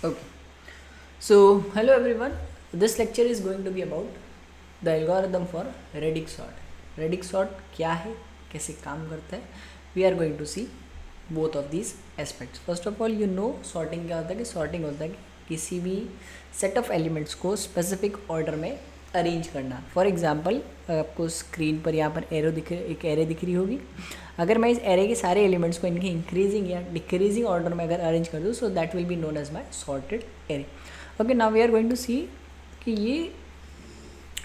Okay. So, hello everyone. This lecture is going to be about the algorithm for Reddick sort. Reddick sort क्या है, कैसे काम करता है? We are going to see both of these aspects. First of all, you know sorting क्या होता है कि sorting होता है कि किसी भी set of elements को specific order में अरेंज करना. फॉर एग्जाम्पल आपको स्क्रीन पर यहाँ पर एक एरे दिख रही होगी. अगर मैं इस एरे के सारे एलिमेंट्स को इनके इंक्रीजिंग या डिक्रीजिंग ऑर्डर में अगर अरेंज कर दूँ, so that will be known as my sorted array. Okay, now we are going to see कि ये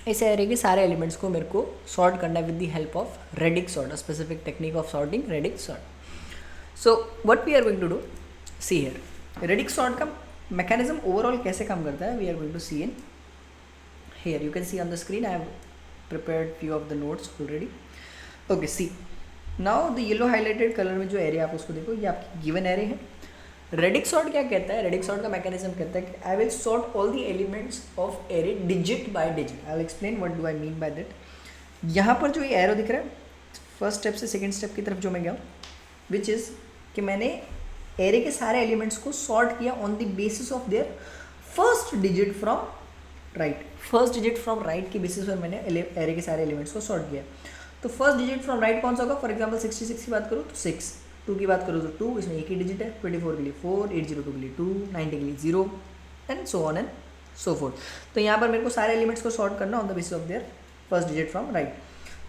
इस एरे के सारे एलिमेंट्स को मेरे को सॉर्ट करना है with the help of radix sort, specific technique of sorting radix sort. So what we are going to do, see here radix sort का मैकेनिज्म ओवरऑल कैसे काम करता है. We are going to see in here you can see on the screen I have prepared few of the notes already. Okay, see now the yellow highlighted color में जो array आप उसको देखो, ये आपकी गिवन एरे है. रेडिक sort क्या कहता है, रेडिक सॉर्ट का मैकेनिज्म कहता है कि I will sort all the elements of array digit by digit. I will explain what do I mean by that. यहाँ पर जो ये एरो दिख रहा है, फर्स्ट स्टेप से सेकेंड स्टेप की तरफ जो मैं गया विच इज़ कि मैंने एरे के सारे एलिमेंट्स को सॉर्ट किया on the basis of their first digit from right. First digit from right के बेसिस पर मैंने एरे के सारे एलिमेंट्स को सॉर्ट किया. तो फर्स्ट डिजिट फ्रॉम राइट कौन सा होगा. फॉर एग्जांपल 66 की बात करूँ तो 6, 2 की बात करूँ तो 2, इसमें एक ही डिजिट है. 24 के लिए 4, 802 के लिए 2, 90 के लिए 0 and so on and so fourth. तो यहाँ पर मेरे को सारे एलिमेंट्स को सॉर्ट करना on the basis of their first digit from right.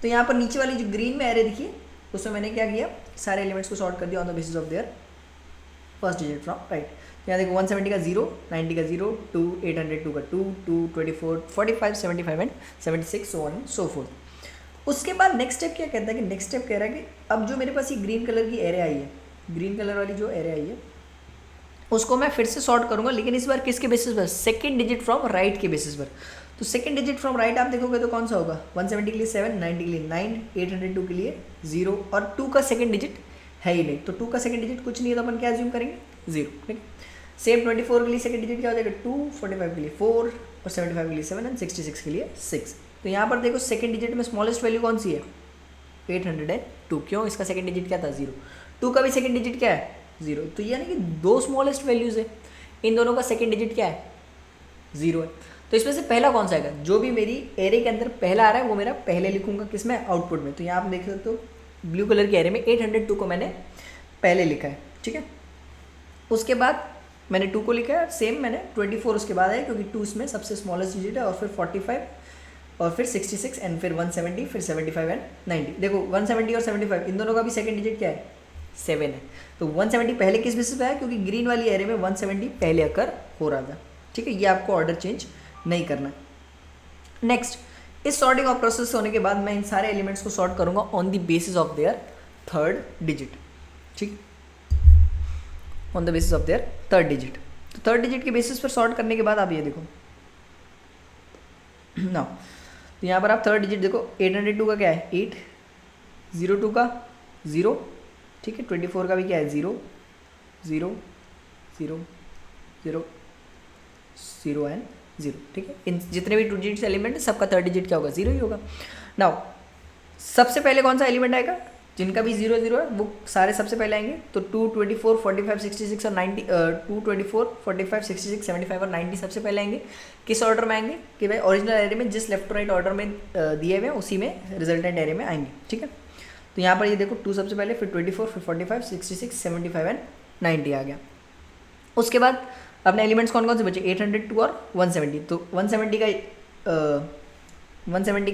तो यहाँ पर नीचे वाली जो ग्रीन में एरे दिखी उसमें मैंने क्या किया, सारे एलिमेंट्स को सॉर्ट कर दिया on the basis of their first digit from right. यहाँ देखो 170 का 0, 90 का 0, 2, 802 का 2, 2, 24, 45, 75 and 76 so on so fourth. उसके बाद नेक्स्ट स्टेप क्या कहता है कि नेक्स्ट स्टेप कह रहा है कि अब जो मेरे पास ये ग्रीन कलर की एरे आई है, ग्रीन कलर वाली जो एरे आई है उसको मैं फिर से सॉर्ट करूँगा, लेकिन इस बार किसके बेसिस पर, सेकेंड डिजिट फ्रॉम राइट के बेसिस पर. तो सेकेंड डिजिट फ्रॉम राइट आप देखोगे तो कौन सा होगा, 170 के लिए 7, 90 के लिए 9, 802 के लिए 0 और 2 का सेकेंड डिजिट है ही नहीं. तो 2 का सेकेंड डिजिट कुछ नहीं है तो अपन क्या एज्यूम करेंगे, 0. ठीक है. सेम 24 के लिए सेकंड डिजिट क्या हो जाएगा 2, 45 के लिए 4 और 75 के लिए 7 एंड 66 के लिए 6. तो यहाँ पर देखो सेकंड डिजिट में स्मॉलेस्ट वैल्यू कौन सी है, 802. क्यों, इसका सेकंड डिजिट क्या था 0. 2 का भी सेकंड डिजिट क्या है 0. तो यानी कि दो स्मॉलेस्ट वैल्यूज है, इन दोनों का सेकंड डिजिट क्या है 0 है. तो इसमें से पहला कौन सा आएगा, जो भी मेरी एरे के अंदर पहला आ रहा है वो मेरा पहले लिखूंगा किसमें, आउटपुट में. तो यहाँ आप देख सकते हो ब्लू कलर के एरे में 802 को मैंने पहले लिखा है. ठीक है. उसके बाद मैंने 2 को लिखा है, सेम मैंने 24 उसके बाद है क्योंकि 2 इसमें सबसे स्मॉलेस्ट डिजिट है, और फिर 45 और फिर 66 एंड फिर 170 फिर 75 एंड 90. देखो 170 और 75 इन दोनों का भी सेकंड डिजिट क्या है 7 है. तो 170 पहले किस बेसिस पे है, क्योंकि ग्रीन वाली एरे में 170 पहले अकर हो रहा था. ठीक है, ये आपको ऑर्डर चेंज नहीं करना. नेक्स्ट, इस सॉर्टिंग ऑफ प्रोसेस होने के बाद मैं इन सारे एलिमेंट्स को सॉर्ट करूंगा on the basis of their third digit. ठीक, on the basis of their third digit. तो थर्ड डिजिट के बेसिस पर सॉर्ट करने के बाद आप ये देखो ना, तो यहाँ पर आप थर्ड डिजिट देखो 802 का क्या है 8, 02 का 0. ठीक है, 24 का भी क्या है 0, 0, 0, 0, 0 एंड 0. ठीक है, इन जितने भी 2 डिजिट एलिमेंट है सबका थर्ड डिजिट क्या होगा 0 ही होगा. नाउ सबसे पहले कौन सा एलिमेंट आएगा, जिनका भी 0, 0 है वो सारे सबसे पहले आएंगे. तो 2, 24, 45, 66 और 90, 2, 24, 45, 66, 75 और 90 सबसे पहले आएंगे. किस ऑर्डर में आएंगे कि भाई ओरिजिनल एरे में जिस लेफ्ट टू राइट ऑर्डर में दिए हुए हैं उसी में रिजल्टेंट एरे में आएंगे. ठीक है. तो यहाँ पर ये देखो 2 सबसे पहले, फिर 24, फिर 45, 66, 75 एंड 90 आ गया. उसके बाद अपने एलिमेंट्स कौन कौन से बचे, 802 और 170. तो 170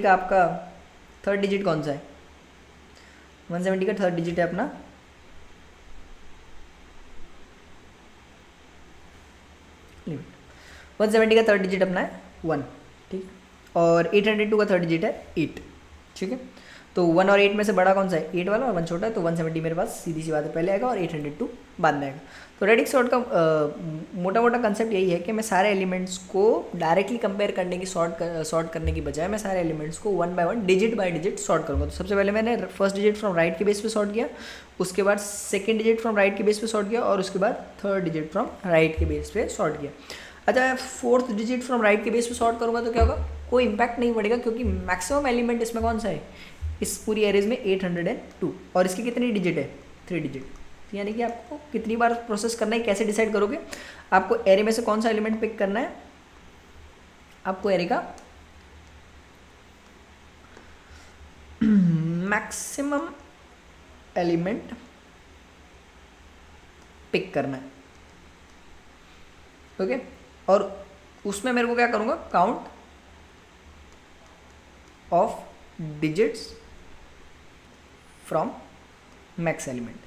का आपका थर्ड डिजिट कौन सा है, 170 का थर्ड डिजिट है अपना 170 का थर्ड डिजिट अपना है 1. ठीक है, और 802 का थर्ड डिजिट है 8. ठीक है, तो 1 और 8 में से बड़ा कौन सा है 8 वाला, और 1 छोटा है. तो 170 मेरे पास सीधी सी बात है पहले आएगा और 802 बाद में आएगा. तो रेडिक सॉर्ट का मोटा मोटा कंसेप्ट यही है कि मैं सारे एलिमेंट्स को डायरेक्टली कंपेयर करने की सॉर्ट करने की बजाय मैं सारे एलिमेंट्स को 1 by 1 digit by digit sort करूँगा. तो सबसे पहले मैंने फर्स्ट डिजिट फ्रॉम राइट के बेस पे सॉर्ट किया, उसके बाद सेकेंड डिजिट फ्रॉम राइट के बेस पे सॉर्ट किया, और उसके बाद थर्ड डिजिट फ्रॉम राइट के बेस पे सॉर्ट किया. अच्छा, फोर्थ डिजिट फ्रॉम राइट के बेस पे सॉर्ट करूँगा तो क्या होगा, कोई इंपैक्ट नहीं पड़ेगा क्योंकि मैक्सिमम एलिमेंट इसमें कौन सा है, इस पूरी एरेज में 802, और इसके कितनी डिजिट है 3 डिजिट. यानी कि आपको कितनी बार प्रोसेस करना है, कैसे डिसाइड करोगे? आपको एरे में से कौन सा एलिमेंट पिक करना है, आपको एरे का मैक्सिमम एलिमेंट पिक करना है, ओके। और उसमें मेरे को क्या करूंगा, count of digits from max element,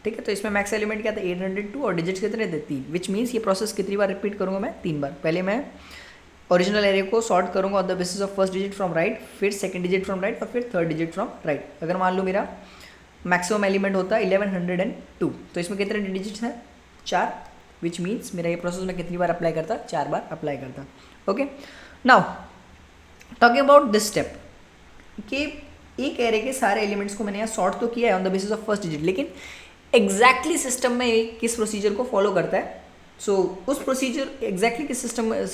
ठीक है। तो इसमें मैक्स एलिमेंट क्या था, 802 और डिजिट्स कितने थे, 3, विच मीन्स ये प्रोसेस कितनी बार रिपीट करूंगा मैं, 3 बार। पहले मैं ओरिजिनल एरे को सॉर्ट करूंगा on the basis of first digit from right, फिर सेकंड डिजिट फ्रॉम राइट और फिर थर्ड डिजिट फ्रॉम राइट। अगर मान लो मेरा मैक्सिमम एलिमेंट होता है 1102, तो इसमें कितने डिजिट्स हैं, 4, विच मीन्स मेरा ये प्रोसेस मैं कितनी बार अप्लाई करता, 4 बार अप्लाई करता, okay. Now talking about this step कि एक एरे के सारे एलिमेंट्स को मैंने यहाँ सॉर्ट तो किया है on the basis of first digit, लेकिन एग्जैक्टली सिस्टम में किस प्रोसीजर को फॉलो करता है, सो उस प्रोसीजर एग्जैक्टली किस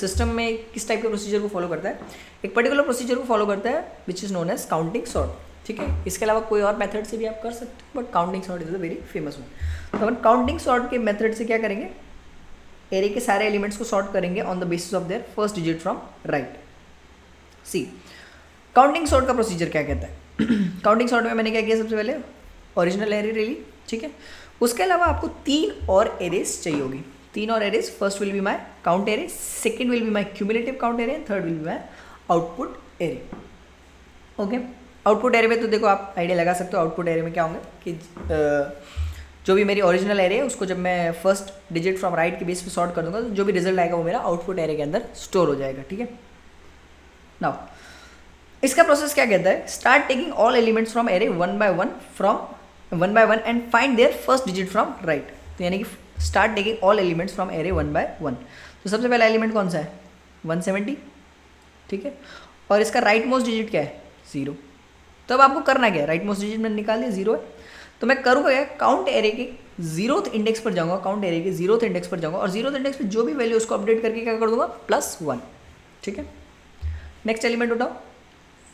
सिस्टम में किस टाइप के प्रोसीजर को फॉलो करता है, एक पर्टिकुलर प्रोसीजर को फॉलो करता है which is known as counting sort, ठीक है। इसके अलावा कोई और मेथड से भी आप कर सकते हो, but counting sort is the very famous one. तो अपन काउंटिंग सॉर्ट के मेथड से क्या करेंगे, एरे के सारे एलिमेंट्स को सॉर्ट करेंगे on the basis of their first digit from right. See counting sort का प्रोसीजर क्या कहता है काउंटिंग सॉर्ट में मैंने क्या किया, सबसे पहले ओरिजिनल एरे ले ली, ठीक है। उसके अलावा आपको 3 और एरेस चाहिए होगी, 3 और arrays. First will be my count array, second will be my cumulative count array, third will be my output array, okay. Output array में तो देखो आप आइडिया लगा सकते हो, आउटपुट एरे में क्या होंगे कि जो भी मेरी ओरिजिनल एरे है उसको जब मैं फर्स्ट डिजिट फ्रॉम राइट के बेस पे सॉर्ट कर दूंगा तो जो भी रिजल्ट आएगा वो मेरा आउटपुट एरे के अंदर स्टोर हो जाएगा, ठीक है। नाउ इसका प्रोसेस क्या कहता है, start taking all elements from array one by one and find their first digit from right. तो यानी कि start taking all elements from array one by one. तो सबसे पहला एलिमेंट कौन सा है, 170, ठीक है। और इसका राइट मोस्ट डिजिट क्या है, 0। तो अब आपको करना क्या है, राइट मोस्ट डिजिट मैंने निकाल दिया, 0 है। तो मैं करूँगा क्या, काउंट एरे के 0th इंडेक्स पर जाऊँगा, काउंट एरे के 0th इंडेक्स पर जाऊँगा और 0th इंडेक्स पर जो भी वैल्यू उसको अपडेट करके क्या कर दूंगा, +1, ठीक है। नेक्स्ट एलिमेंट उठाओ,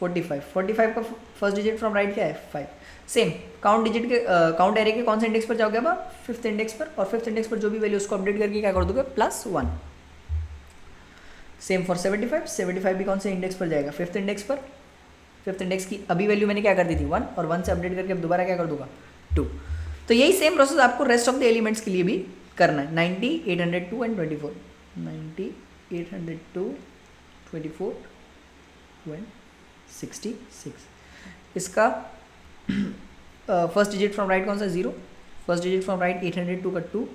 45 का फर्स्ट डिजिट फ्रॉम राइट क्या है, 5। सेम काउंट डिजिट के काउंट एरे के कौन से इंडेक्स पर जाओगे अब, 5th इंडेक्स पर, और 5th इंडेक्स पर जो भी वैल्यू उसको अपडेट करके क्या कर दोगे, +1। सेम फॉर 75 भी कौन से इंडेक्स पर जाएगा, 5th इंडेक्स पर। 5th इंडेक्स की अभी वैल्यू मैंने क्या कर दी थी, 1, और 1 से अपडेट करके अब दोबारा क्या कर दूंगा, 2। तो यही सेम प्रोसेस आपको रेस्ट ऑफ द एलिमेंट्स के लिए भी करना है, 90, 802 एंड 24, 90, 802, 24 एंड 66। इसका फर्स्ट डिजिट फ्रॉम राइट कौन सा, 0। फर्स्ट डिजिट फ्रॉम राइट 802 का 2,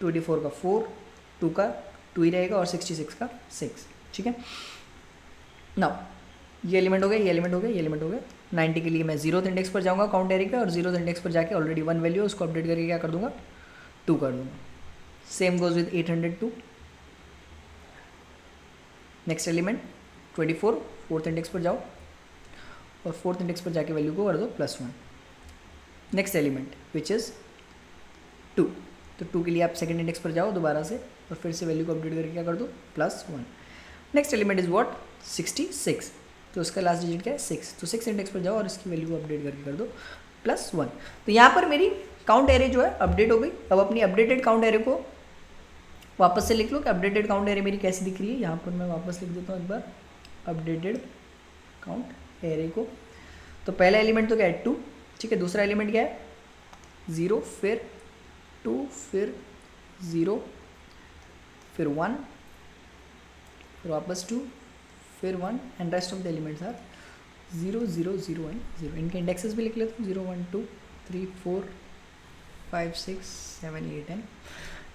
24 का 4, 2 का 2 ही रहेगा और 66 का 6, ठीक है। नाउ ये एलिमेंट हो गया, ये एलिमेंट हो गया, ये एलिमेंट हो गया। 90 के लिए मैं 0th इंडेक्स पर जाऊंगा काउंट एरे का, और 0th इंडेक्स पर जाके ऑलरेडी 1 वैल्यू है उसको अपडेट करके क्या कर दूंगा, 2 कर दूंगा। Same goes with 802। Next element 24, 4th index पर जाओ और 4th इंडेक्स पर जाके वैल्यू को कर दो +1। नेक्स्ट एलिमेंट विच इज़ 2, तो 2 के लिए आप सेकंड इंडेक्स पर जाओ दोबारा से और फिर से वैल्यू को अपडेट करके क्या कर दो, +1। नेक्स्ट एलिमेंट इज़ व्हाट, 66, तो उसका लास्ट डिजिट क्या है, 6, तो 6 इंडेक्स पर जाओ और इसकी वैल्यू को अपडेट करके कर दो +1। तो यहाँ पर मेरी काउंट एरे जो है अपडेट हो गई। अब अपनी अपडेटेड काउंट एरे को वापस से लिख लो कि अपडेटेड काउंट एरे मेरी कैसी दिख रही है। यहाँ पर मैं वापस लिख देता हूँ एक बार अपडेटेड काउंट एरे को। तो पहला एलिमेंट तो क्या है, 2, ठीक है। दूसरा एलिमेंट क्या है, 0, फिर 2, फिर 0, फिर 1, फिर वापस 2, फिर 1 and rest of the elements are 0, 0, 0 and 0। इनके इंडेक्सेस भी लिख लेता हूँ, 0, 1, 2, 3, 4, 5, 6, 7, 8 एंड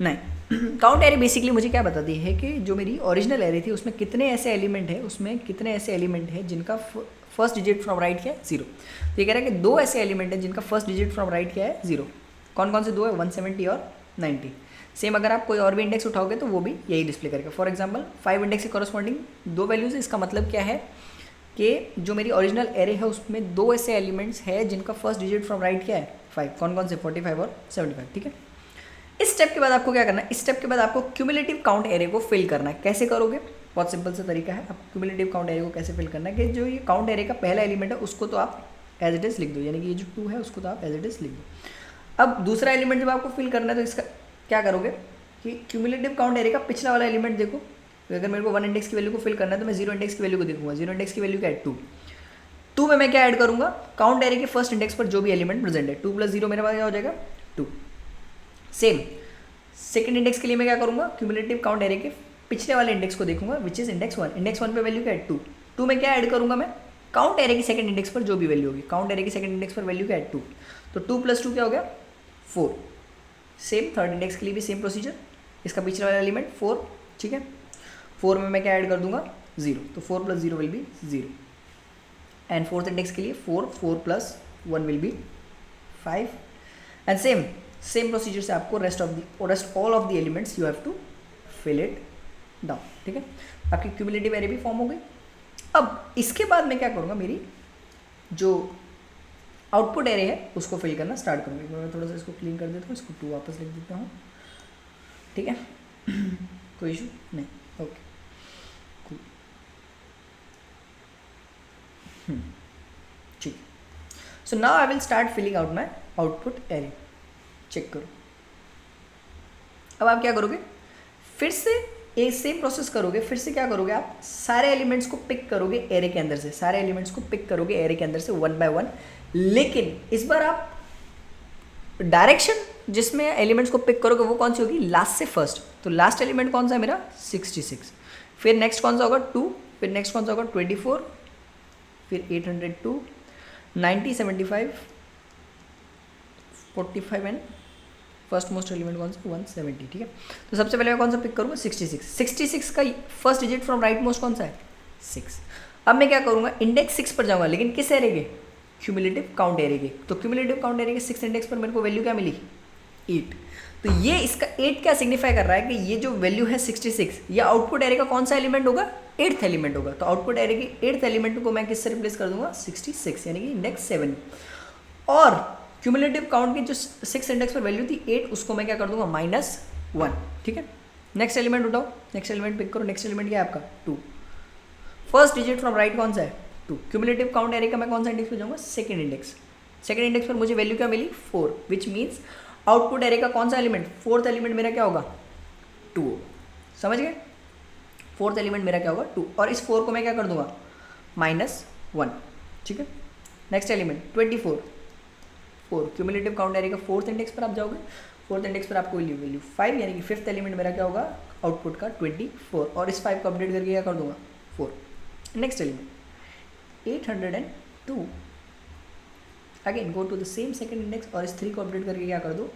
9। काउंट एरे बेसिकली मुझे क्या बताती है कि जो मेरी ओरिजिनल एरे थी उसमें कितने ऐसे एलिमेंट है, उसमें कितने ऐसे एलिमेंट है जिनका फर्स्ट डिजिट फ्रॉम राइट क्या है, 0। तो ये कह रहा है कि 2 ऐसे एलिमेंट है जिनका फर्स्ट डिजिट फ्रॉम राइट क्या है, 0। कौन कौन से 2 है, 170 और 90। सेम अगर आप कोई और भी इंडेक्स उठाओगे तो वो भी यही डिस्प्ले करेगा। फॉर एग्जांपल 5 इंडेक्स के कॉरस्पॉन्डिंग 2 वैल्यूज़ है। इसका मतलब क्या है कि जो मेरी ओरिजिनल एरे है उसमें 2 ऐसे एलिमेंट्स है जिनका फर्स्ट डिजिट फ्रॉम राइट क्या है, 5। कौन कौन से, 45 और 75, ठीक है। इस स्टेप के बाद आपको क्या करना है, इस स्टेप के बाद आपको क्यूमुलेटिव काउंट एरे को फिल करना है। कैसे करोगे, बहुत सिंपल सा तरीका है। आप क्यूमुलेटिव काउंट एरे को कैसे फिल करना है कि जो ये काउंट एरे का पहला एलिमेंट है उसको तो आप एज इट इज़ लिख दो, यानी कि ये जो 2 है उसको तो आप एज इट इज़ लिख दो। अब दूसरा एलिमेंट जब आपको फिल करना है तो इसका क्या करोगे कि क्यूमुलेटिव काउंट एरे का पिछला वाला एलिमेंट देखो, तो अगर मेरे को 1 इंडेक्स की वैल्यू को फिल करना है तो मैं 0 इंडेक्स की वैल्यू को देखूंगा। 0 इंडेक्स की वैल्यू क्या है 2, 2 में मैं क्या ऐड करूंगा, काउंट एरे के फर्स्ट इंडेक्स पर जो भी एलिमेंट प्रेजेंट है, 2 + 0 मेरे पास क्या हो जाएगा 2। सेम सेकंड इंडेक्स के लिए मैं क्या करूंगा, क्यूमुलेटिव काउंट एरे के पिछले वाले इंडेक्स को देखूंगा विच इज इंडेक्स 1। इंडेक्स 1 पे वैल्यू क्या है 2, 2 में क्या ऐड करूंगा मैं, काउंट एरे की सेकंड इंडेक्स पर जो भी वैल्यू होगी, काउंट एरे की सेकंड इंडेक्स पर वैल्यू क्या है 2, तो 2 + 2 क्या हो गया 4। सेम थर्ड इंडेक्स के लिए भी सेम प्रोसीजर, इसका पिछले वाला एलिमेंट 4, ठीक है, 4 में मैं क्या ऐड कर दूंगा 0, तो 4 + 0 will be 0। And fourth index के लिए 4, 4 + 1 will be 5। And same procedure से आपको rest all of the elements you have to fill it down, ठीक है। आपकी क्यूमुलेटिव एरे भी फॉर्म हो गई। अब इसके बाद मैं क्या करूँगा, मेरी जो आउटपुट एरे है उसको फिल करना स्टार्ट करूँगी। मैं थोड़ा सा इसको क्लीन कर देता हूँ, इसको 2 वापस लिख देता हूँ, ठीक है। कोई इशू नहीं, ओके कूल, ठीक है। So now I will start filling out my output array. Check करो, अब आप क्या करोगे, फिर से एक सेम प्रोसेस करोगे, फिर से क्या करोगे, आप सारे एलिमेंट्स को पिक करोगे एरे के अंदर से, सारे एलिमेंट्स को पिक करोगे एरे के अंदर से 1 by 1। लेकिन इस बार आप डायरेक्शन जिसमें एलिमेंट्स को पिक करोगे वो कौन सी होगी, लास्ट से फर्स्ट। तो लास्ट एलिमेंट कौन सा है मेरा 66, फिर नेक्स्ट कौन सा होगा 2, फिर नेक्स्ट कौन सा होगा 24, फिर 802, 90, 75, 45 एंड फर्स्ट मोस्ट एलिमेंट कौन सा 170, ठीक है। तो सबसे पहले मैं कौन सा पिक करूँगा 66, 66 का first digit from right most कौन सा है 6। अब मैं क्या करूँगा, इंडेक्स 6 पर जाऊँगा, लेकिन किस एरे के, क्यूमुलेटिव काउंट एरे के। तो क्यूमुलेटिव काउंट एरे के 6 इंडेक्स पर मेरे को वैल्यू क्या मिली 8। तो ये इसका 8 क्या सिग्निफाई कर रहा है कि ये जो वैल्यू है 66, ये आउटपुट एरे का कौन सा एलिमेंट होगा 8th एलिमेंट होगा। तो आउटपुट एरे के 8th एलिमेंट को मैं किससे रिप्लेस कर दूंगा 66, यानी कि इंडेक्स 7। और क्यूमुलेटिव काउंट की जो 6 इंडेक्स पर वैल्यू थी 8, उसको मैं क्या कर दूंगा -1, ठीक है। नेक्स्ट एलिमेंट उठाओ, नेक्स्ट एलिमेंट पिक करो। नेक्स्ट एलिमेंट क्या है आपका 2, फर्स्ट डिजिट फ्रॉम राइट कौन सा है 2। क्यूमुलेटिव काउंट एरे का मैं कौन सा इंडेक्स पे जाऊंगा सेकंड इंडेक्स। सेकंड इंडेक्स पर मुझे वैल्यू क्या मिली 4, विच मीन्स आउटपुट एरे का कौन सा एलिमेंट, फोर्थ एलिमेंट मेरा क्या होगा 2 होगा। समझ गए, फोर्थ एलिमेंट मेरा क्या होगा 2, और इस 4 को मैं क्या कर दूंगा -1, ठीक है। Next element 24, 4 cumulative count array का फोर्थ इंडेक्स पर आप जाओगे, फोर्थ इंडेक्स पर आपको वैल्यू 5, यानी कि फिफ्थ एलिमेंट मेरा क्या होगा आउटपुट का 24, और इस 5 को अपडेट करके क्या कर दूंगा 4। Next element 802, again go to the same second index, और इस 3 को अपडेट करके क्या कर दो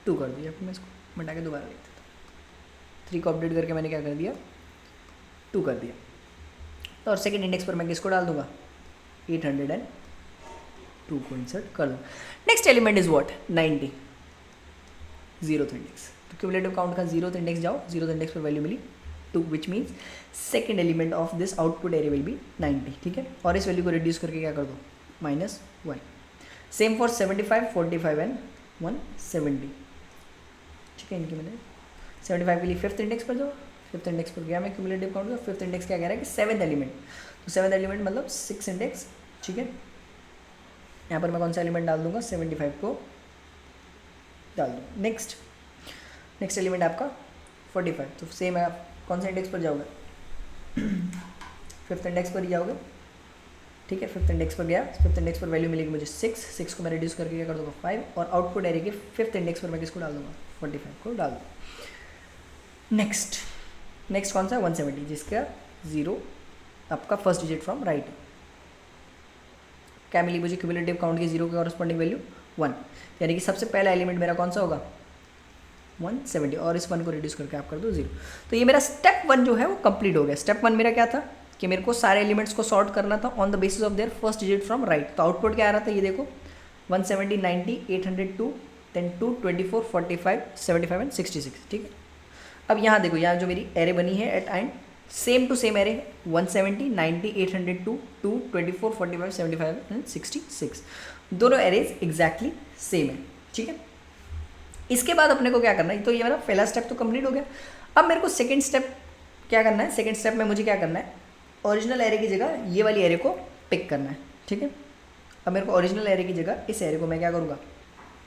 2 कर दो, या फिर मैं इसको मिटा के दोबारा लिख देता हूँ। 3 को अपडेट करके मैंने क्या कर दिया 2 कर दिया। तो और सेकंड इंडेक्स पर मैं किसको डाल दूंगा 802 को इंसर्ट कर दूँ। Next element is what 90, 0th index. तो क्यूमुलेटिव काउंट का 0th इंडेक्स जाओ, 0th इंडेक्स पर वैल्यू मिली 2, which means second element of this output array will be 90, ठीक है। और इस वैल्यू को रिड्यूस करके क्या कर दो -1। सेम फॉर 75, 45 एंड 170, ठीक है। इनकी मैंने 75 के लिए फिफ्थ इंडेक्स पर जाओ, फिफ्थ इंडेक्स पर गया मैं क्यूमुलेटिव काउंट का, फिफ्थ इंडेक्स क्या कह रहा है कि 7th एलिमेंट, तो 7th एलिमेंट मतलब 6 इंडेक्स, ठीक है। यहाँ पर मैं कौन सा एलिमेंट डाल दूंगा 75 को डाल दूँ। नेक्स्ट एलिमेंट आपका 45, तो सेम है, आप कौन सा इंडेक्स पर जाओगे फिफ्थ इंडेक्स पर ही जाओगे, ठीक है। फिफ्थ इंडेक्स पर गया, फिफ्थ इंडेक्स पर वैल्यू मिलेगी मुझे 6 को मैं रिड्यूस करके क्या कर दूँगा 5, और आउटपुट एरे के फिफ्थ इंडेक्स पर मैं किसको डाल दूँगा 45 को डाल दूँ। नेक्स्ट कौन सा 170, जिसका 0 आपका फर्स्ट डिजिट फ्रॉम राइट। क्या मिली मुझे क्यूमुलेटिव काउंट की 0 के कॉरस्पॉन्डिंग वैल्यू 1, यानी कि सबसे पहला एलिमेंट मेरा कौन सा होगा 170, और इस 1 को रिड्यूस करके आप कर दो 0। तो ये मेरा स्टेप 1 जो है वो कंप्लीट हो गया। स्टेप 1 मेरा क्या था कि मेरे को सारे एलिमेंट्स को सॉर्ट करना था on the basis of their first digit from right. तो आउटपुट क्या आ रहा था ये देखो 170, 90, 802, then 2, 24, 45, 75 एंड 66, ठीक है। अब यहाँ देखो, यहाँ जो मेरी एरे बनी है at and same to same array 170, 90, 802, 2, 24, 45, 75 and 66, दोनों एरेज एग्जैक्टली सेम है, ठीक है। इसके बाद अपने को क्या करना है, तो ये मेरा पहला स्टेप तो कंप्लीट हो गया। अब मेरे को सेकंड स्टेप क्या करना है, सेकंड स्टेप में मुझे क्या करना है, ओरिजिनल एरे की जगह ये वाली एरे को पिक करना है, ठीक है। अब मेरे को ओरिजिनल एरे की जगह इस एरे को मैं क्या करूँगा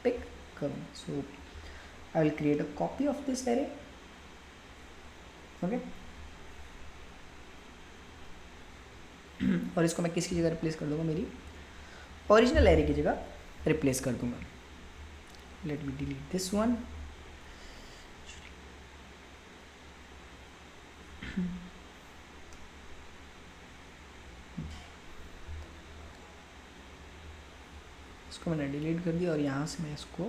पिक करूँगा. So I will create a copy of this array. Okay, और इसको मैं किसकी जगह रिप्लेस कर दूंगा, मेरी ओरिजिनल एरे की जगह रिप्लेस कर दूंगा. Let me delete this one. इसको मैंने डिलीट कर दिया और यहाँ से मैं इसको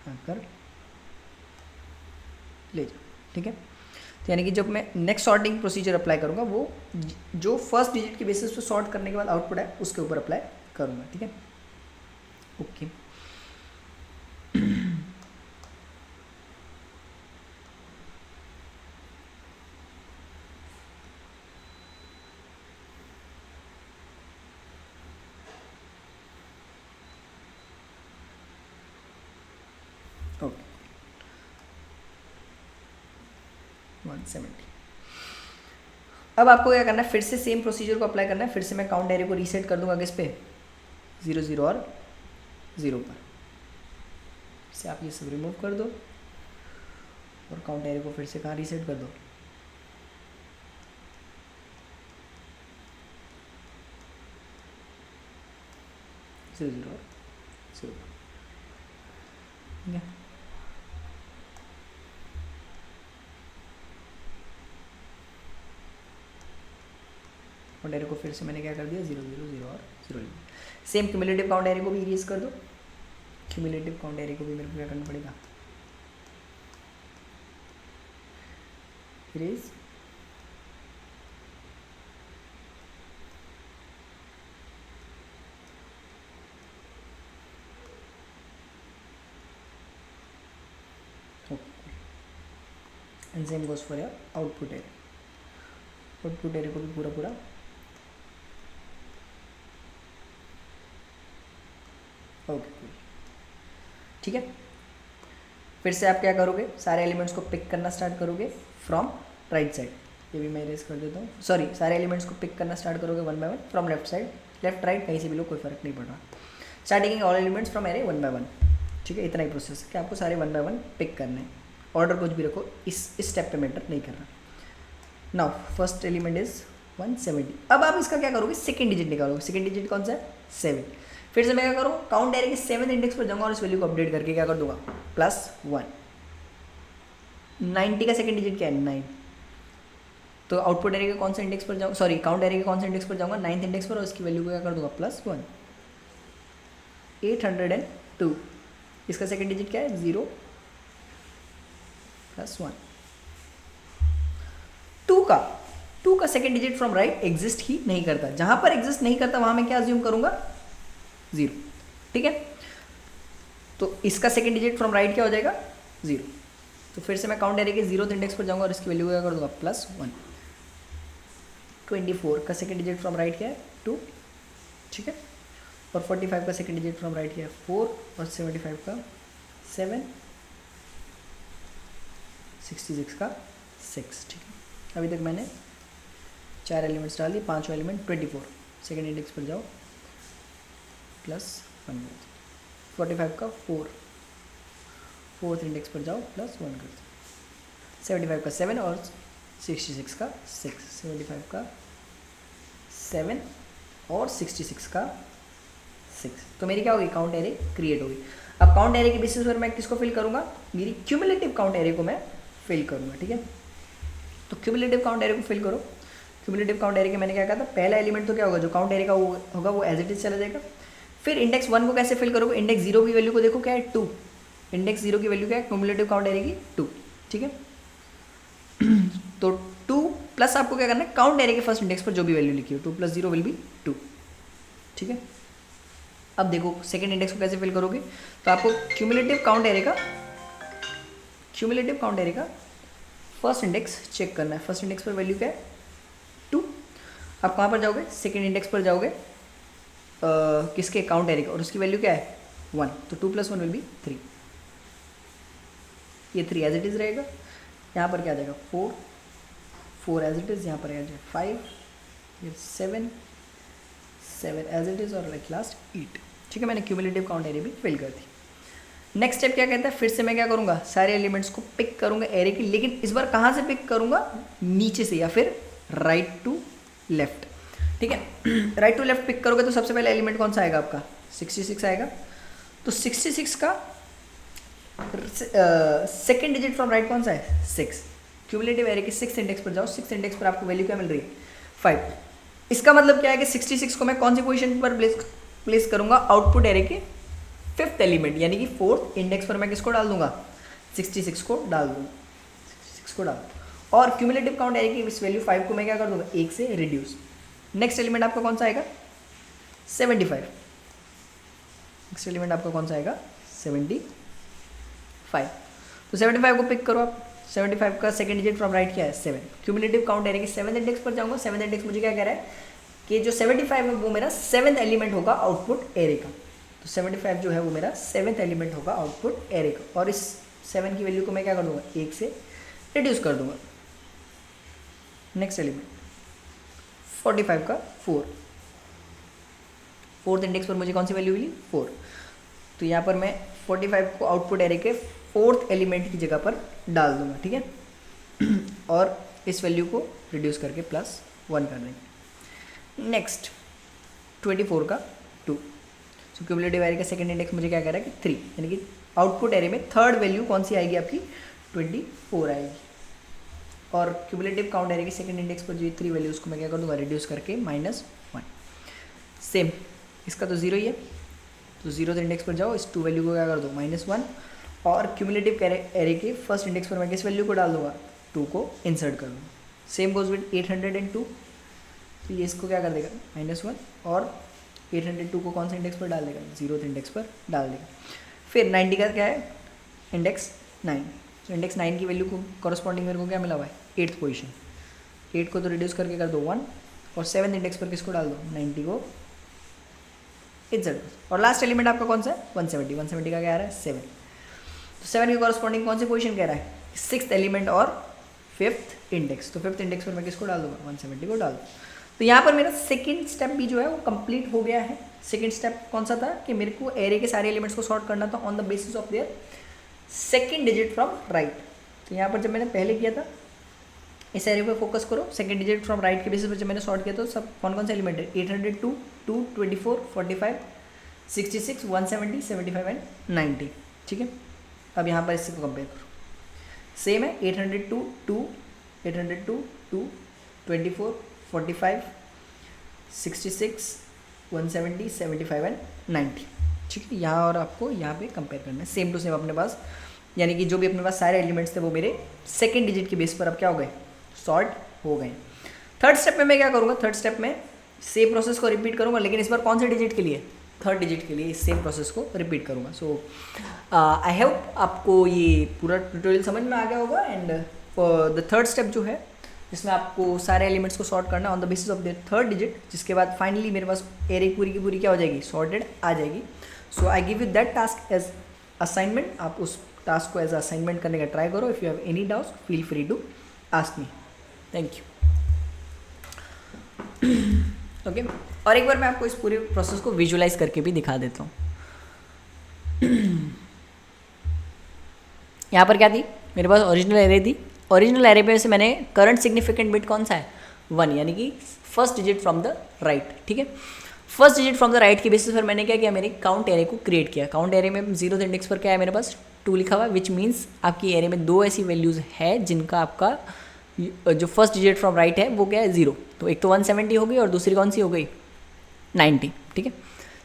आकर ले जाऊँ. ठीक है, तो यानी कि जब मैं नेक्स्ट सॉर्टिंग प्रोसीजर अप्लाई करूँगा वो जो फर्स्ट डिजिट के बेसिस पे सॉर्ट करने के बाद आउटपुट है उसके ऊपर अप्लाई करूँगा. ठीक है, ओके. ओके, 170. अब आपको क्या करना है, फिर से सेम प्रोसीजर को अप्लाई करना है. फिर से मैं काउंट एरे को रीसेट कर दूंगा किस पे, 0 0 और 0 पर. से आप ये सब रिमूव कर दो और काउंट एरे को फिर से कहाँ रीसेट कर दो, 0 0 और 0 पर. ठीक है, काउंट एरे को फिर से मैंने क्या कर दिया, 0 0 0 और 0. सेम क्यूमुलेटिव काउंट एरे को भी इरेज कर दो. क्यूमुलेटिव काउंट एरे को भी मेरे को क्या करना पड़ेगा, erase. And same goes for your output array. Output array को भी पूरा पूरा ओके. ठीक है, फिर से आप क्या करोगे, सारे एलिमेंट्स को पिक करना स्टार्ट करोगे फ्रॉम राइट साइड. ये भी मैं इरेज कर देता हूँ. सॉरी, सारे एलिमेंट्स को पिक करना स्टार्ट करोगे one by one from left side. Left right कहीं से भी लो, कोई फर्क नहीं पड़ रहा. Start taking all elements from array one by one. ठीक है, इतना ही प्रोसेस है कि आपको सारे वन बाय वन पिक करने हैं. ऑर्डर कुछ भी रखो, इस स्टेप पे मैटर नहीं कर रहा. Now first element is 170. अब आप इसका क्या करोगे, सेकंड डिजिट निकालोगे. सेकंड डिजिट कौन सा है, 7. फिर से मैं क्या करूँ, काउंट एरे के 7 इंडेक्स पर जाऊंगा और इस वैल्यू को अपडेट करके क्या कर दूंगा, +1. 90 का सेकंड डिजिट क्या है, 9. तो आउटपुट एरे के कौन से इंडेक्स पर जाऊँ, सॉरी काउंट एरे के कौन से इंडेक्स पर जाऊंगा, 9th इंडेक्स पर, और इसकी वैल्यू को क्या कर दूंगा, +1. 802. इसका सेकंड डिजिट क्या है, 0 +1. 2 का second digit from right exist ही नहीं करता. जहां पर एग्जिस्ट नहीं करता वहां मैं क्या अज्यूम करूंगा, 0. ठीक है, तो इसका सेकंड डिजिट फ्रॉम राइट क्या हो जाएगा, 0. तो फिर से मैं काउंट एरे के 0th इंडेक्स पर जाऊंगा और इसकी वैल्यू क्या कर दूंगा, +1. 24 का सेकंड डिजिट फ्रॉम राइट क्या है, 2. ठीक है, और 45 का सेकंड डिजिट फ्रॉम राइट क्या है, 4. और 75 का 7. 66 का 6. ठीक है, अभी तक मैंने 4 एलिमेंट्स डाल दिए. 5वां एलिमेंट 24, सेकंड इंडेक्स पर जाओ, +1. 45 का 4, 4th इंडेक्स पर जाओ, +1 कर दो. 75 का 7 और 66 का 6. 75 का 7 और 66 का 6. तो मेरी क्या होगी, काउंट एरे क्रिएट होगी. अब काउंट एरे के बेसिस पर मैं किसको फिल करूंगा, मेरी क्यूमुलेटिव काउंट एरे को मैं फिल करूंगा. ठीक है, तो क्यूमुलेटिव काउंट एरे को फिल करो. क्यूमुलेटिव काउंट एरे के मैंने क्या कहा था, पहला एलिमेंट तो क्या होगा, जो काउंट एरे का होगा वो एज इट इज चला जाएगा. फिर इंडेक्स 1 को कैसे फिल करोगे, इंडेक्स 0 की वैल्यू को देखो क्या है, 2. इंडेक्स 0 की वैल्यू क्या है, क्यूमुलेटिव काउंट एरे की 2. ठीक है, तो 2 प्लस आपको क्या करना है, काउंट एरे के फर्स्ट इंडेक्स पर जो भी वैल्यू लिखी हो, 2 + 0 विल बी 2. ठीक है, अब देखो सेकंड इंडेक्स को कैसे फिल करोगे, तो आपको क्यूमुलेटिव काउंट एरे का फर्स्ट इंडेक्स चेक करना है. फर्स्ट इंडेक्स पर वैल्यू क्या है, 2. आप कहाँ पर जाओगे, सेकंड इंडेक्स पर जाओगे, किसके, काउंट एरे का, और उसकी वैल्यू क्या है, 1. तो 2 + 1 विल बी 3. ये 3 एज इट इज़ रहेगा. यहाँ पर क्या आ जाएगा, 4 एज इट इज़. यहाँ पर आ जाएगा 5, ये 7 एज इट इज़, और लाइक लास्ट 8. ठीक है, मैंने क्यूमुलेटिव काउंट एरे भी फिल कर दी. नेक्स्ट स्टेप क्या कहता है, फिर से मैं क्या करूँगा, सारे एलिमेंट्स को पिक करूँगा एरे की, लेकिन इस बार कहाँ से पिक करूँगा, नीचे से या फिर राइट टू लेफ्ट। ठीक है, राइट टू लेफ्ट पिक करोगे तो सबसे पहले एलिमेंट कौन सा आएगा आपका, 66 आएगा। तो 66 का सेकेंड डिजिट फ्रॉम राइट कौन सा है, 6। क्यूमुलेटिव एरे के 6 इंडेक्स पर जाओ, 6 इंडेक्स पर आपको वैल्यू क्या मिल रही है, 5। इसका मतलब क्या है कि 66 को मैं कौन सी पोजीशन पर प्लेस करूंगा, आउटपुट एरे के 5th एलिमेंट, यानी कि 4th इंडेक्स पर मैं किसको डाल दूंगा, 66 को डाल दूंगा, 66 को डाल। और क्यूमुलेटिव काउंट एरे की इस वैल्यू 5 को मैं क्या कर दूंगा, 1 से रिड्यूस। नेक्स्ट एलिमेंट आपका कौन सा आएगा, 75। नेक्स्ट एलिमेंट आपका कौन सा आएगा, 75। तो 75 को पिक करो आप। 75 का सेकंड डिजिट फ्रॉम राइट क्या है, 7। क्यूमुलेटिव काउंट एरे के 7th इंडेक्स पर जाऊंगा। 7th इंडेक्स मुझे क्या कह रहा है कि जो 75 है वो मेरा 7th एलिमेंट होगा आउटपुट एरे का। तो 75 जो है वो मेरा 7th एलिमेंट होगा आउटपुट एरे का, और इस 7 की वैल्यू को मैं क्या कर दूंगा, 1 से रिड्यूस कर दूंगा। नेक्स्ट एलिमेंट 45 का 4। 4th इंडेक्स पर मुझे कौन सी वैल्यू मिली, 4। तो यहाँ पर मैं 45 को आउटपुट एरे के 4th एलिमेंट की जगह पर डाल दूंगा। ठीक है, और इस वैल्यू को रिड्यूस करके +1 कर देंगे। नेक्स्ट 24 का 2। सो क्यूमुलेटिव एरे का सेकंड इंडेक्स मुझे क्या कह रहा है कि 3, यानी कि आउटपुट एरे में थर्ड वैल्यू कौन सी आएगी आपकी, 24 आएगी। और क्यूमुलेटिव काउंट एरे के सेकंड इंडेक्स पर जो 3 वैल्यू उसको मैं क्या कर दूंगा, रिड्यूस करके -1। सेम इसका तो 0 ही है, तो 0th इंडेक्स पर जाओ, इस 2 वैल्यू को क्या कर दो, -1। और क्यूमुलेटिव एरे के फर्स्ट इंडेक्स पर मैं किस वैल्यू को डाल दूंगा, 2 को इंसर्ट कर दूँगा। Same goes with 802। तो ये इसको क्या कर देगा, -1, और 802 को कौन से इंडेक्स पर डाल देगा, 0th इंडेक्स पर डाल देगा। फिर 90 का क्या है, इंडेक्स 9। तो इंडेक्स 9 की वैल्यू को कॉरस्पॉन्डिंग मेरे को क्या मिला हुआ है, 8th पोजीशन। 8 को तो रिड्यूस करके कर दो 1, और 7th इंडेक्स पर किसको डाल दो, 90 को इंसर्ट। और लास्ट एलिमेंट आपका कौन सा है, 170। 170 का क्या आ रहा है, 7। तो 7 की कॉरस्पॉन्डिंग कौन सी पोजीशन कह रहा है, 6th एलिमेंट और 5th इंडेक्स। तो 5th इंडेक्स पर मैं किसको डाल दूंगा, 170 को डाल दूँ। तो यहाँ पर मेरा सेकंड स्टेप भी जो है वो कंप्लीट हो गया है। सेकंड स्टेप कौन सा था कि मेरे को एरे के सारे एलिमेंट्स को सॉर्ट करना था on the basis of their second digit from right. तो यहाँ पर जब मैंने पहले किया था, इस एरे पर फोकस करो, सेकंड डिजिट फ्रॉम राइट के बेसिस पर जब मैंने सॉर्ट किया तो सब कौन से एलिमेंट है, 802, 2, 24, 45, 66, 170, 75 एंड 90। ठीक है, अब यहाँ पर इससे को कंपेयर करो, सेम है 802, 2, 802, 2, 24, 45, 66, 170, 75 एंड 90। ठीक है, यहाँ और आपको यहाँ पे कंपेयर करना है, सेम टू सेम अपने पास, यानी कि जो भी अपने पास सारे एलिमेंट्स थे वो मेरे सेकंड डिजिट के बेस पर अब क्या हो गए, सॉर्ट हो गए। थर्ड स्टेप में मैं क्या करूँगा, थर्ड स्टेप में सेम प्रोसेस को रिपीट करूँगा, लेकिन इस बार कौन से डिजिट के लिए, थर्ड डिजिट के लिए इस सेम प्रोसेस को रिपीट करूँगा। सो आई होप आपको ये पूरा ट्यूटोरियल समझ में आ गया होगा। एंड द थर्ड स्टेप जो है जिसमें आपको सारे एलिमेंट्स को सॉर्ट करना on the basis of the third digit, जिसके बाद फाइनली मेरे पास एरे पूरी की पूरी क्या हो जाएगी, सॉर्टेड आ जाएगी। So I give you that task as assignment, आप उस टास्क को एज असाइनमेंट करने का ट्राई करो। If you have any doubts feel free to ask me. Thank you. Okay, और एक बार मैं आपको इस पूरे प्रोसेस को विजुलाइज करके भी दिखा देता हूँ। यहाँ पर क्या थी, मेरे पास ओरिजिनल एरे थी। ओरिजिनल एरे पे से मैंने करंट सिग्निफिकेंट बिट कौन सा है, 1, यानी कि first digit from the right. ठीक है, first digit from the right के बेसिस पर मैंने क्या किया, मेरे काउंट एरे को क्रिएट किया। काउंट एरे में 0th इंडेक्स पर क्या है मेरे पास, 2 लिखा हुआ है, विच मीन्स आपकी एरे में 2 ऐसी वैल्यूज़ है जिनका आपका जो फर्स्ट डिजिट फ्रॉम राइट है वो क्या है, 0। तो एक तो 170 हो गई और दूसरी कौन सी हो गई, 90। ठीक है,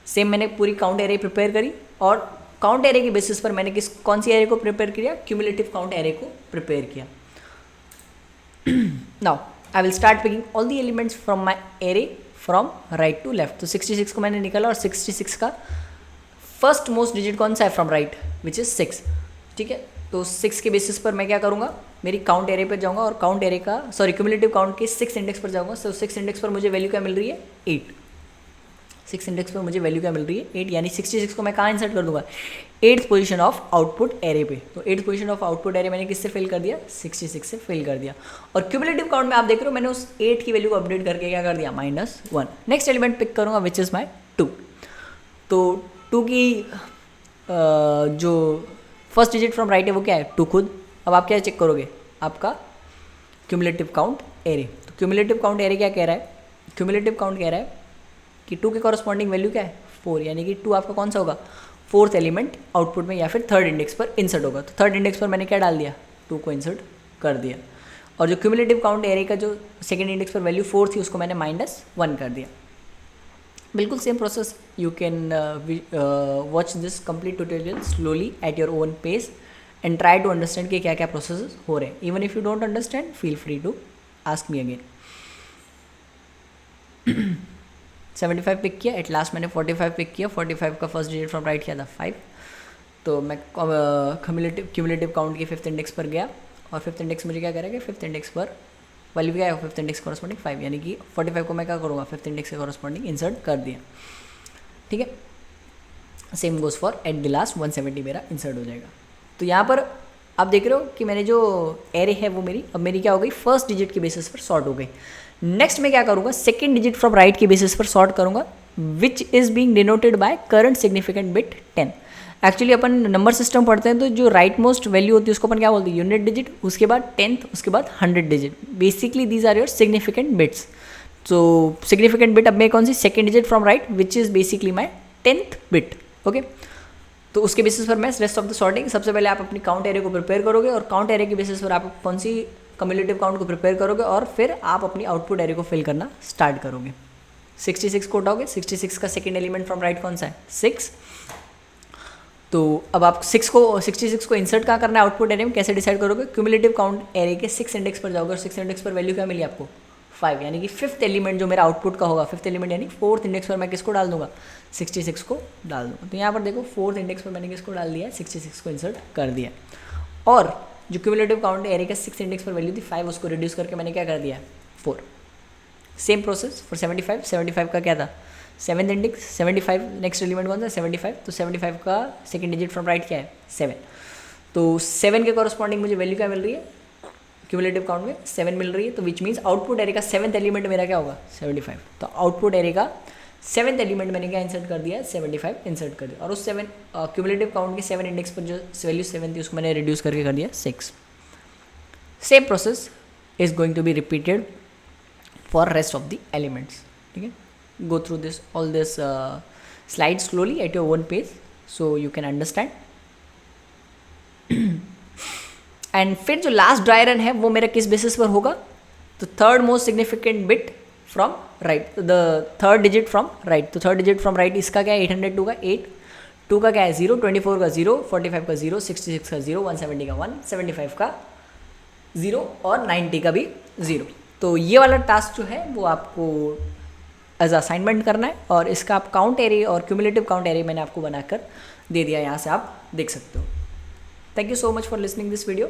सेम मैंने पूरी काउंट एरे प्रिपेयर करी, और काउंट एरे के बेसिस पर मैंने कौन सी एरे को प्रिपेयर किया, क्यूमुलेटिव काउंट एरे को प्रिपेयर किया। Now I will start picking all the elements from my array from right to left. तो 66 को मैंने निकाला, और 66 का फर्स्ट मोस्ट डिजिट कौन सा है फ्रॉम राइट, विच इज़ 6। ठीक है, तो 6 के बेसिस पर मैं क्या करूँगा, मेरी काउंट एरे पर जाऊँगा, और काउंट एरे का क्यूमुलेटिव काउंट के 6 इंडेक्स पर जाऊँगा। सो 6 इंडेक्स पर मुझे वैल्यू क्या मिल रही है, 8। 6 इंडेक्स पर मुझे वैल्यू क्या मिल रही है, 8, यानी 66 को मैं कहाँ इंसर्ट कर दूँगा, 8th position of output array पे। तो 8th position of output array मैंने किससे फिल कर दिया, 66 से फिल कर दिया। और क्यूमुलेटिव काउंट में आप देख रहे हो मैंने उस 8 की वैल्यू को अपडेट करके क्या कर दिया, -1। नेक्स्ट एलिमेंट पिक करूँगा विच इज़ माई 2। तो 2 की जो फर्स्ट डिजिट फ्रॉम राइट है वो क्या है, 2 खुद। अब आप क्या चेक करोगे, आपका क्यूमुलेटिव काउंट एरे। तो क्यूमुलेटिव काउंट एरे क्या कह रहा है, क्यूमुलेटिव काउंट कह रहा है कि 2 के कॉरस्पॉन्डिंग वैल्यू क्या है, 4, यानी कि 2 आपका कौन सा होगा, फोर्थ एलिमेंट आउटपुट में या फिर थर्ड इंडेक्स पर इंसर्ट होगा। तो थर्ड इंडेक्स पर मैंने क्या डाल दिया, 2 को इंसर्ट कर दिया। और जो क्यूमुलेटिव काउंट एरे का जो सेकेंड इंडेक्स पर वैल्यू 4 थी उसको मैंने -1 कर दिया। बिल्कुल same process, you can watch this complete tutorial slowly at your own pace and try to understand कि क्या क्या प्रोसेस हो रहे हैं। Even if you don't understand, feel free to ask me again. 75 pick किया, एट लास्ट मैंने 45 pick किया। 45 का फर्स्ट डिजिट फ्रॉम राइट किया था 5। तो मैं क्यूमुलेटिव काउंट के फिफ्थ इंडेक्स पर गया और फिफ्थ इंडेक्स मुझे क्या करेगा, फिफ्थ इंडेक्स पर वैल्यू क्या है, फिफ्थ इंडेक्स कॉरस्पॉन्डिंग 5, यानी कि 45 को मैं क्या करूँगा, फिफ्थ इंडेक्स के कॉरस्पॉन्डिंग इंसर्ट कर दिया। ठीक है, same goes for at the last 170 मेरा इंसर्ट हो जाएगा। तो यहाँ पर आप देख रहे हो कि मैंने जो एरे है वो मेरी क्या हो गई, फर्स्ट डिजिट के बेसिस पर सॉर्ट हो गई। नेक्स्ट मैं क्या करूँगा, सेकेंड डिजिट फ्रॉम राइट के बेसिस पर सॉर्ट करूँगा, which is being denoted by current significant bit 10। Actually upon number system पढ़ते हैं तो जो राइट मोस्ट वैल्यू होती है उसको अपन क्या बोलते हैं, यूनिट डिजिट, उसके बाद 10th, उसके बाद 100 डिजिट। Basically these are your significant bits. तो सिग्निफिकेंट बिट अब मैं कौन सी, second digit from right which is basically my 10th bit. Okay, तो उसके बेसिस पर मैं रेस्ट ऑफ द सॉर्टिंग, सबसे पहले आप अपनी काउंट एरे को प्रिपेयर करोगे और काउंट एरे के बेसिस पर आप कौन सी कम्युलेटिव काउंट को प्रिपेयर करोगे और फिर आप अपनी आउटपुट एरे को फिल करना स्टार्ट करोगे। 66 को उठाओगे, 66 का सेकेंड एलिमेंट फ्रॉम राइट कौन सा है, 6। तो अब आप 66 को इंसर्ट कहाँ करना है आउटपुट एरे में, कैसे डिसाइड करोगे, क्यूमुलेटिव काउंट एरे के 6 इंडेक्स पर जाओगे और 6 इंडेक्स पर वैल्यू क्या मिली आपको, 5, यानी कि फिफ्थ एलिमेंट जो मेरा आउटपुट का होगा, फिफ्थ एलिमेंट यानी फोर्थ इंडेक्स पर मैं किसको डाल दूंगा, 66 को डाल दूंगा। तो यहाँ पर देखो फोर्थ इंडेक्स पर मैंने किसको डाल दिया, 66 को इंसर्ट कर दिया। और जो क्यूमुलेटिव काउंट एरे का 6 इंडेक्स पर वैल्यू थी 5, उसको रिड्यूस करके मैंने क्या कर दिया, 4। सेम प्रोसेस फॉर 75 का क्या था, 7th इंडेक्स, 75 नेक्स्ट एलिमेंट कौन सा, 75। तो 75 का सेकेंड डिजिट फ्रॉम राइट क्या है, 7। तो 7 के कॉरस्पॉन्डिंग मुझे वैल्यू क्या मिल रही है, क्यूमुलेटिव काउंट में 7 मिल रही है। तो विच मीन्स आउटपुट एरे का 7th एलिमेंट मेरा क्या होगा, 75। तो आउटपुट एरे का 7th एलिमेंट मैंने क्या इंसर्ट कर दिया, 75 इंसर्ट कर दिया। और उस 7 क्यूमुलेटिव काउंट के 7 इंडेक्स पर जो वैल्यू 7 थी उसको मैंने रिड्यूस करके कर दिया 6। Same process is going to be repeated for rest of the elements. ठीक है, go through this all this slides slowly at your own pace so you can understand। And फिर जो लास्ट ड्राई रन है वो मेरा किस basis पर होगा, तो third most significant bit from right, the third digit from right. तो थर्ड डिजिट फ्रॉम राइट इसका क्या है, 802 का 8, 2 का क्या है 0, 24 का 0, 45 का 0, 66 का 0, 170 का 1, 75 का 0 और 90 का भी 0। तो ये वाला टास्क जो है वो आपको एज असाइनमेंट करना है और इसका आप काउंट एरे और क्यूमुलेटिव काउंट एरे मैंने आपको बनाकर दे दिया, यहाँ से आप देख सकते हो। Thank you so much for listening this video.